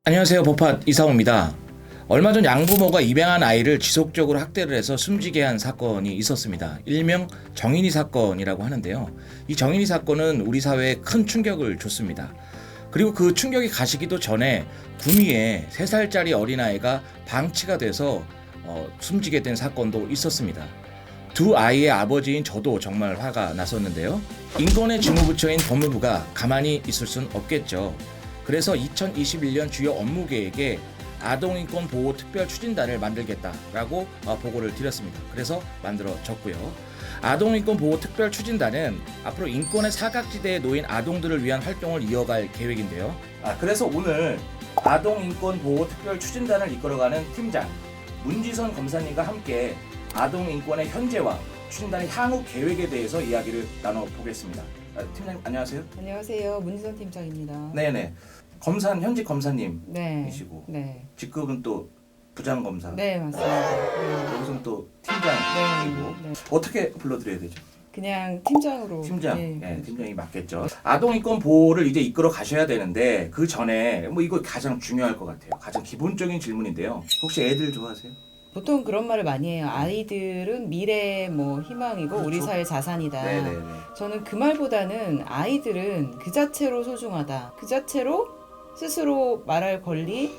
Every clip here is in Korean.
안녕하세요. 법학 이상호입니다. 얼마 전 양부모가 입양한 아이를 지속적으로 학대를 해서 숨지게 한 사건이 있었습니다. 일명 정인이 사건이라고 하는데요. 이 정인이 사건은 우리 사회에 큰 충격을 줬습니다. 그리고 그 충격이 가시기도 전에 구미에 3살짜리 어린아이가 방치가 돼서 숨지게 된 사건도 있었습니다. 두 아이의 아버지인 저도 정말 화가 났었는데요. 인권의 주무부처인 법무부가 가만히 있을 순 없겠죠. 그래서 2021년 주요 업무 계획에 아동인권 보호 특별 추진단을 만들겠다라고 보고를 드렸습니다. 그래서 만들어졌고요. 아동인권 보호 특별 추진단은 앞으로 인권의 사각지대에 놓인 아동들을 위한 활동을 이어갈 계획인데요. 그래서 오늘 아동인권 보호 특별 추진단을 이끌어가는 팀장 문지선 검사님과 함께 아동인권의 현재와 추진단의 향후 계획에 대해서 이야기를 나눠보겠습니다. 팀장님 안녕하세요. 안녕하세요. 문지선 팀장입니다. 네네. 현직 검사님이시고 네. 직급은 또 부장검사. 네, 맞습니다. 여기서는 또 팀장이고. 네. 어떻게 불러드려야 되죠? 그냥 팀장으로. 팀장. 네. 팀장이 맞겠죠. 아동인권 보호를 이제 이끌어 가셔야 되는데 그 전에 이거 가장 중요할 것 같아요. 가장 기본적인 질문인데요. 혹시 애들 좋아하세요? 보통 그런 말을 많이 해요. 아이들은 미래 희망이고 그렇죠. 우리 사회 자산이다. 네네네. 저는 그 말보다는 아이들은 그 자체로 소중하다. 그 자체로 스스로 말할 권리,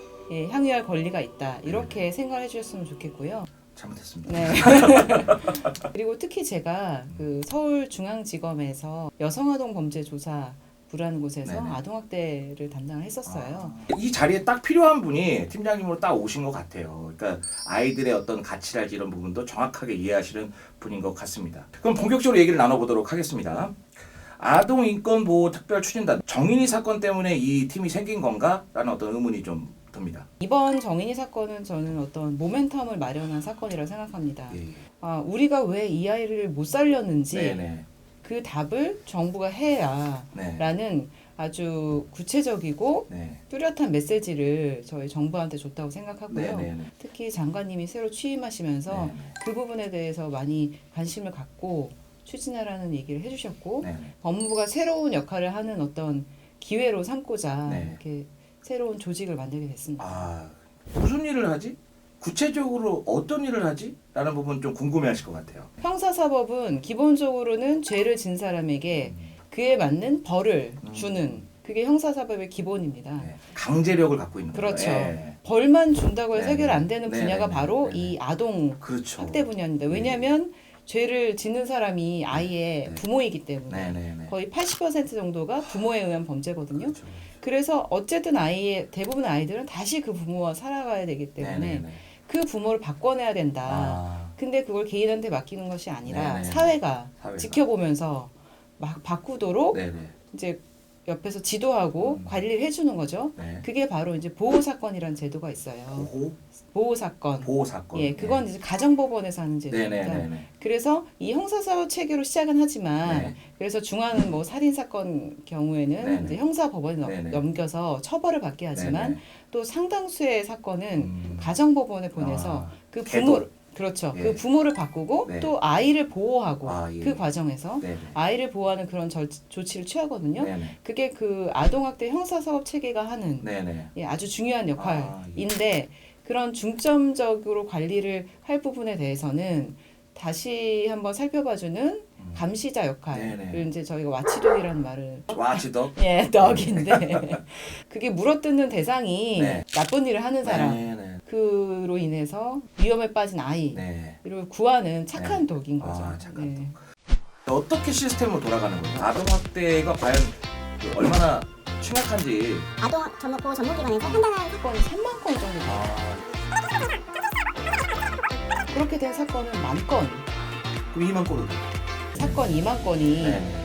향유할 권리가 있다. 이렇게 생각해 주셨으면 좋겠고요. 잘못했습니다. 네. 그리고 특히 제가 그 서울중앙지검에서 여성아동범죄조사부라는 곳에서 네네. 아동학대를 담당을 했었어요. 이 자리에 딱 필요한 분이 팀장님으로 딱 오신 것 같아요. 그러니까 아이들의 어떤 가치랄지 이런 부분도 정확하게 이해하시는 분인 것 같습니다. 그럼 본격적으로 얘기를 나눠보도록 하겠습니다. 아동인권보호특별추진단 정인이 사건 때문에 이 팀이 생긴 건가? 라는 어떤 의문이 좀 듭니다. 이번 정인이 사건은 저는 어떤 모멘텀을 마련한 사건이라고 생각합니다. 예. 우리가 왜 이 아이를 못 살렸는지 네네. 그 답을 정부가 해야 네. 라는 아주 구체적이고 네. 뚜렷한 메시지를 저희 정부한테 줬다고 생각하고요. 네네네. 특히 장관님이 새로 취임하시면서 네네. 그 부분에 대해서 많이 관심을 갖고 추진하라는 얘기를 해주셨고 네네. 법무부가 새로운 역할을 하는 어떤 기회로 삼고자 네. 이렇게 새로운 조직을 만들게 됐습니다. 무슨 일을 하지? 구체적으로 어떤 일을 하지? 라는 부분 좀 궁금해하실 것 같아요. 형사사법은 기본적으로는 죄를 진 사람에게 그에 맞는 벌을 주는 그게 형사사법의 기본입니다. 네. 강제력을 갖고 있는 거죠. 그렇죠. 네. 벌만 준다고 해서 네네. 해결 안 되는 분야가 네네네. 바로 네네. 이 아동 그렇죠. 학대 분야입니다. 왜냐하면 죄를 짓는 사람이 아이의 네. 부모이기 때문에 네네네. 거의 80% 정도가 부모에 의한 범죄거든요. 그렇죠. 그래서 어쨌든 대부분의 아이들은 다시 그 부모와 살아가야 되기 때문에 네네네. 그 부모를 바꿔내야 된다. 아, 근데 그걸 개인한테 맡기는 것이 아니라 네네. 사회가 사회가. 지켜보면서 막 바꾸도록 네네. 이제 옆에서 지도하고 관리를 해주는 거죠. 네. 그게 바로 이제 보호사건이라는 제도가 있어요. 보호사건. 보호 사건. 예, 그건 이제 가정법원에서 하는 제도입니다. 네네네. 그래서 이 형사사법 체계로 시작은 하지만 네. 그래서 중앙은 살인사건 경우에는 네네. 이제 형사법원에 네네. 넘겨서 처벌을 받게 하지만 네네. 또 상당수의 사건은 가정법원에 보내서 그 개도. 부모 그렇죠. 예. 그 부모를 바꾸고 네. 또 아이를 보호하고 예. 그 과정에서 네네. 아이를 보호하는 그런 조치를 취하거든요. 네네. 그게 그 아동학대 형사사법 체계가 하는 네네. 아주 중요한 예. 역할인데 그런 중점적으로 관리를 할 부분에 대해서는 다시 한번 살펴봐주는 감시자 역할을 네네. 이제 저희가 와치독이라는 말을 와치독. 덕인데 그게 물어뜯는 대상이 네. 나쁜 일을 하는 사람 네네. 그로 인해서 위험에 빠진 아이를 네. 구하는 착한 네. 독인 거죠. 착한 네. 어떻게 시스템으로 돌아가는 거예요? 아동학대가 과연 얼마나 심각한지. 아동 보호 전문기관에서 판단한 사건이 3만 건 정도 돼요. 그렇게 된 사건은 10,000건, 그럼 2만 건으로. 사건 2만 건이 네.